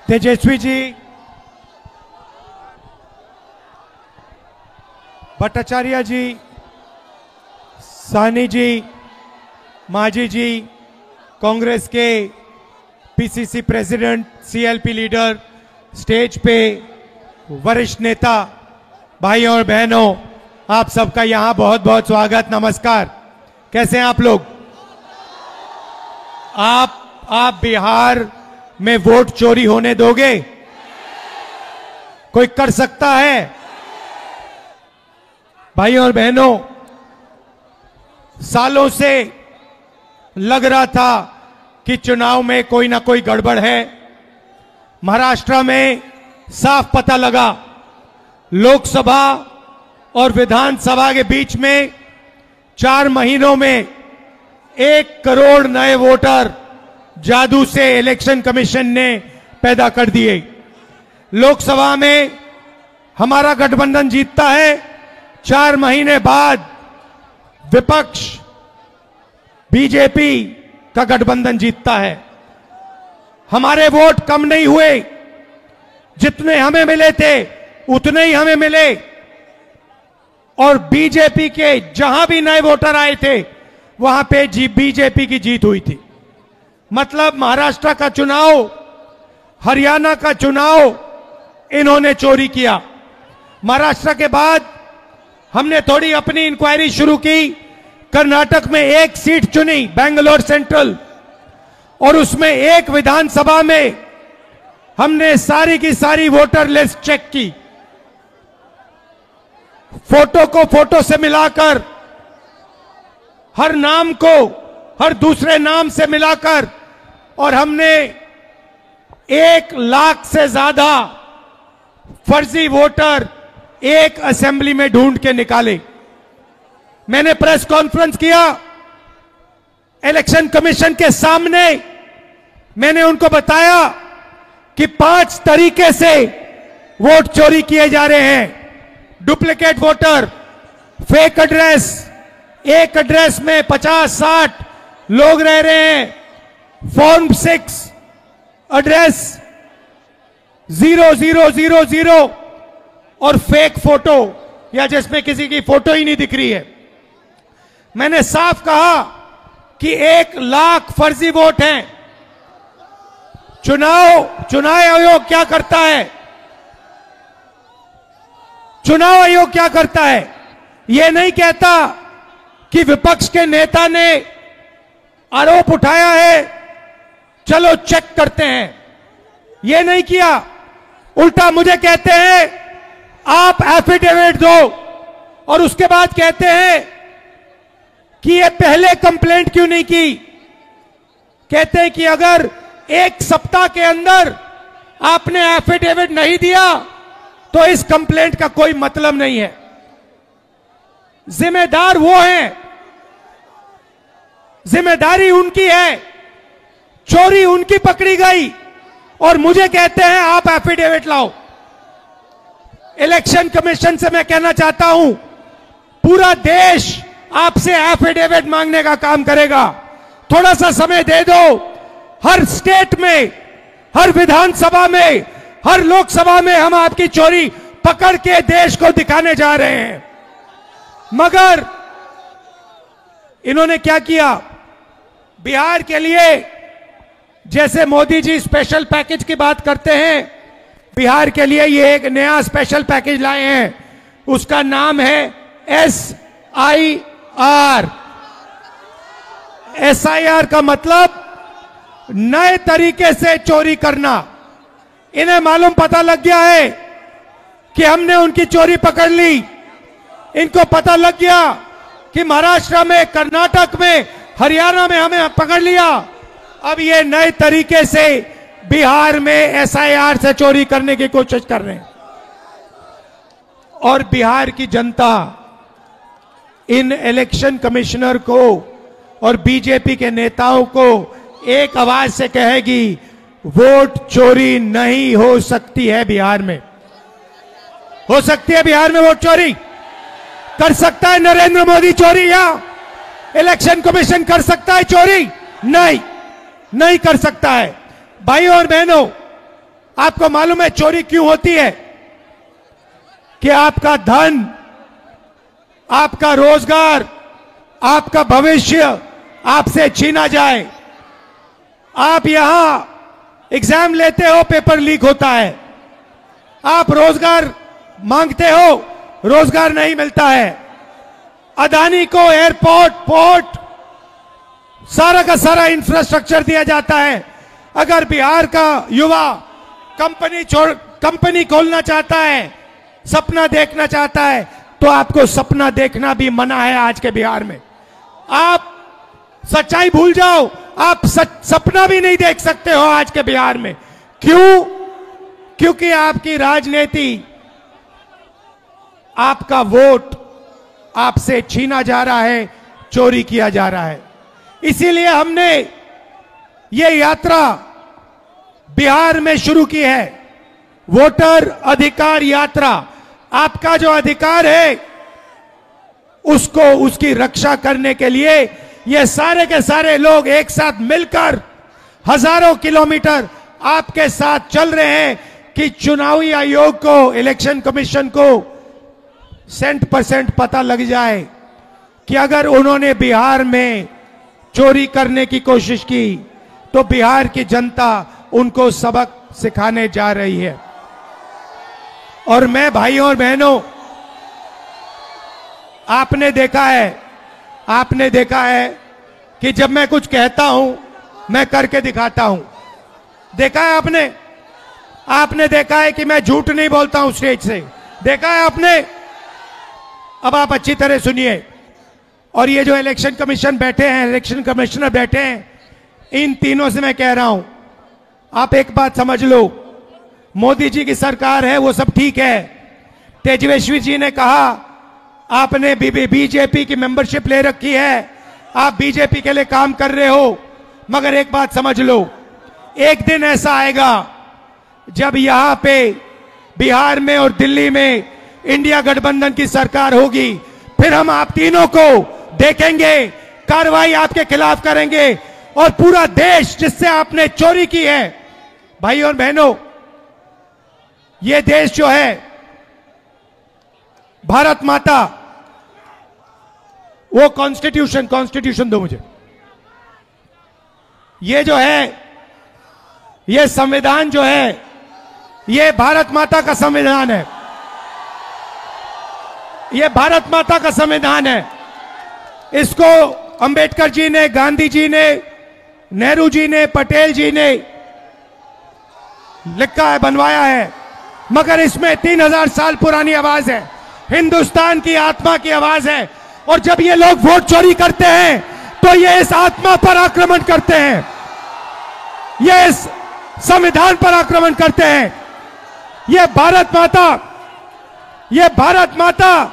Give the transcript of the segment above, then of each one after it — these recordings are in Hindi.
तेजस्वी जी, भट्टाचार्य जी, साहनी जी, मांझी जी, कांग्रेस के PCC president, CLP leader, stage पे वरिष्ठ नेता, भाइयों और बहनों, आप सबका यहां बहुत बहुत स्वागत, नमस्कार। कैसे हैं आप लोग? आप बिहार में वोट चोरी होने दोगे? कोई कर सकता है? भाइयों और बहनों, सालों से लग रहा था कि चुनाव में कोई ना कोई गड़बड़ है। महाराष्ट्र में साफ पता लगा, लोकसभा और विधानसभा के बीच में 4 महीनों में 1 करोड़ नए वोटर जादू से इलेक्शन कमीशन ने पैदा कर दिए। लोकसभा में हमारा गठबंधन जीतता है, 4 महीने बाद विपक्ष बीजेपी का गठबंधन जीतता है। हमारे वोट कम नहीं हुए, जितने हमें मिले थे उतने ही हमें मिले, और बीजेपी के जहां भी नए वोटर आए थे वहां पे बीजेपी की जीत हुई थी। मतलब महाराष्ट्र का चुनाव, हरियाणा का चुनाव इन्होंने चोरी किया। महाराष्ट्र के बाद हमने थोड़ी अपनी इंक्वायरी शुरू की, कर्नाटक में 1 सीट चुनी, बेंगलोर सेंट्रल, और उसमें 1 विधानसभा में हमने सारी की सारी वोटर लिस्ट चेक की, फोटो को फोटो से मिलाकर, हर नाम को हर दूसरे नाम से मिलाकर, और हमने 1 लाख से ज्यादा फर्जी वोटर एक असेंबली में ढूंढ के निकाले। मैंने प्रेस कॉन्फ्रेंस किया इलेक्शन कमीशन के सामने, मैंने उनको बताया कि 5 तरीके से वोट चोरी किए जा रहे हैं। डुप्लीकेट वोटर, फेक एड्रेस, एक एड्रेस में 50-60 लोग रह रहे हैं, फॉर्म 6 एड्रेस 0000 और फेक फोटो, या जिसमें किसी की फोटो ही नहीं दिख रही है। मैंने साफ कहा कि 1 लाख फर्जी वोट हैं। चुनाव आयोग क्या करता है? चुनाव आयोग क्या करता है? यह नहीं कहता कि विपक्ष के नेता ने आरोप उठाया है, चलो चेक करते हैं। यह नहीं किया, उल्टा मुझे कहते हैं आप एफिडेविट दो, और उसके बाद कहते हैं कि ये पहले कंप्लेंट क्यों नहीं की। कहते हैं कि अगर 1 सप्ताह के अंदर आपने एफिडेविट नहीं दिया तो इस कंप्लेंट का कोई मतलब नहीं है। जिम्मेदार वो हैं, जिम्मेदारी उनकी है, चोरी उनकी पकड़ी गई, और मुझे कहते हैं आप एफिडेविट लाओ। इलेक्शन कमीशन से मैं कहना चाहता हूं, पूरा देश आपसे एफिडेविट मांगने का काम करेगा। थोड़ा सा समय दे दो। हर स्टेट में, हर विधानसभा में, हर लोकसभा में हम आपकी चोरी पकड़ के देश को दिखाने जा रहे हैं। मगर इन्होंने क्या किया? बिहार के लिए जैसे मोदी जी स्पेशल पैकेज की बात करते हैं, बिहार के लिए ये एक नया स्पेशल पैकेज लाए हैं। उसका नाम है SIR। SIR का मतलब नए तरीके से चोरी करना। इन्हें मालूम पता लग गया है कि हमने उनकी चोरी पकड़ ली। इनको पता लग गया कि महाराष्ट्र में, कर्नाटक में, हरियाणा में हमें पकड़ लिया। अब ये नए तरीके से बिहार में SIR से चोरी करने की कोशिश कर रहे हैं। और बिहार की जनता इन इलेक्शन कमिश्नर को और बीजेपी के नेताओं को एक आवाज से कहेगी, वोट चोरी नहीं हो सकती है बिहार में। हो सकती है बिहार में वोट चोरी? कर सकता है नरेंद्र मोदी चोरी, या इलेक्शन कमीशन कर सकता है चोरी? नहीं, नहीं कर सकता है। भाइयों और बहनों, आपको मालूम है चोरी क्यों होती है? कि आपका धन, आपका रोजगार, आपका भविष्य आपसे छीना जाए। आप यहां एग्जाम लेते हो, पेपर लीक होता है। आप रोजगार मांगते हो, रोजगार नहीं मिलता है। अदानी को एयरपोर्ट, पोर्ट, सारा का सारा इंफ्रास्ट्रक्चर दिया जाता है। अगर बिहार का युवा कंपनी खोलना चाहता है, सपना देखना चाहता है, तो आपको सपना देखना भी मना है आज के बिहार में। आप सच्चाई भूल जाओ, आप सपना भी नहीं देख सकते हो आज के बिहार में। क्यों? क्योंकि आपकी राजनीति, आपका वोट आपसे छीना जा रहा है, चोरी किया जा रहा है। इसीलिए हमने ये यात्रा बिहार में शुरू की है, वोटर अधिकार यात्रा। आपका जो अधिकार है उसको, उसकी रक्षा करने के लिए ये सारे के सारे लोग एक साथ मिलकर हजारों किलोमीटर आपके साथ चल रहे हैं कि चुनावी आयोग को, इलेक्शन कमीशन को 100% पता लग जाए कि अगर उन्होंने बिहार में चोरी करने की कोशिश की तो बिहार की जनता उनको सबक सिखाने जा रही है। और मैं भाइयों और बहनों, आपने देखा है कि जब मैं कुछ कहता हूं मैं करके दिखाता हूं। देखा है आपने देखा है कि मैं झूठ नहीं बोलता हूं स्टेज से। देखा है आपने। अब आप अच्छी तरह सुनिए। और ये जो इलेक्शन कमीशन बैठे हैं, इलेक्शन कमिश्नर बैठे हैं, इन तीनों से मैं कह रहा हूं, आप एक बात समझ लो, मोदी जी की सरकार है वो सब ठीक है। तेजस्वी जी ने कहा आपने बीजेपी की मेंबरशिप ले रखी है, आप बीजेपी के लिए काम कर रहे हो, मगर एक बात समझ लो, एक दिन ऐसा आएगा जब यहां पे बिहार में और दिल्ली में इंडिया गठबंधन की सरकार होगी, फिर हम आप तीनों को देखेंगे, कार्रवाई आपके खिलाफ करेंगे और पूरा देश जिससे आपने चोरी की है। भाइयों और बहनों, ये देश जो है, भारत माता, वो कॉन्स्टिट्यूशन दो मुझे। ये जो है, ये संविधान जो है, ये भारत माता का संविधान है। ये भारत माता का संविधान है। इसको अंबेडकर जी ने, गांधी जी ने, नेहरू जी ने, पटेल जी ने लिखा है, बनवाया है, मगर इसमें 3000 साल पुरानी आवाज है, हिंदुस्तान की आत्मा की आवाज है। और जब ये लोग वोट चोरी करते हैं तो ये इस आत्मा पर आक्रमण करते हैं, ये इस संविधान पर आक्रमण करते हैं। ये भारत माता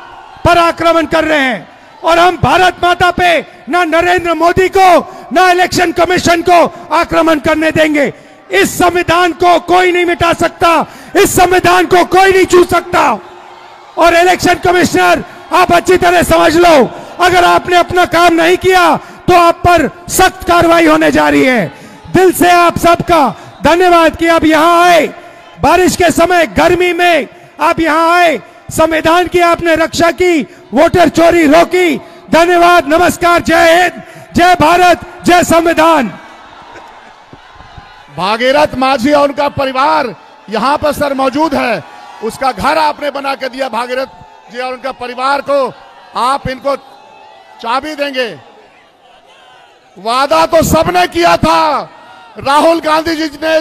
पर आक्रमण कर रहे हैं। और हम भारत माता पे ना नरेंद्र मोदी को, ना इलेक्शन कमीशन को आक्रमण करने देंगे। इस संविधान को कोई नहीं मिटा सकता, इस संविधान को कोई नहीं छू सकता। और इलेक्शन कमिश्नर, आप अच्छी तरह समझ लो, अगर आपने अपना काम नहीं किया तो आप पर सख्त कार्रवाई होने जा रही है। दिल से आप सबका धन्यवाद कि आप यहां आए, बारिश के समय, गर्मी में आप यहां आए, संविधान की आपने रक्षा की, वोटर चोरी रोकी। धन्यवाद, नमस्कार, जय हिंद, जय भारत, जय संविधान। भागीरथ माझी और उनका परिवार यहां पर सर मौजूद है। उसका घर आपने बना के दिया भागीरथ जी और उनका परिवार को। आप इनको चाबी देंगे। वादा तो सबने किया था। राहुल गांधी जी ने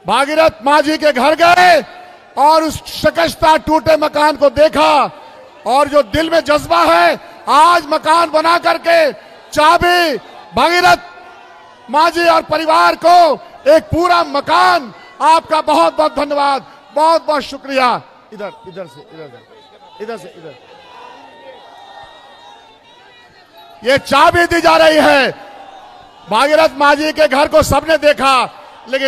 भागीरथ माझी के घर गए और उस शिकस्ता टूटे मकान को देखा, और जो दिल में जज्बा है, आज मकान बना करके चाबी भागीरथ माझी और परिवार को एक पूरा मकान। आपका बहुत बहुत धन्यवाद, बहुत बहुत शुक्रिया। इधर से ये चाबी दी जा रही है। भागीरथ माझी के घर को सबने देखा, लेकिन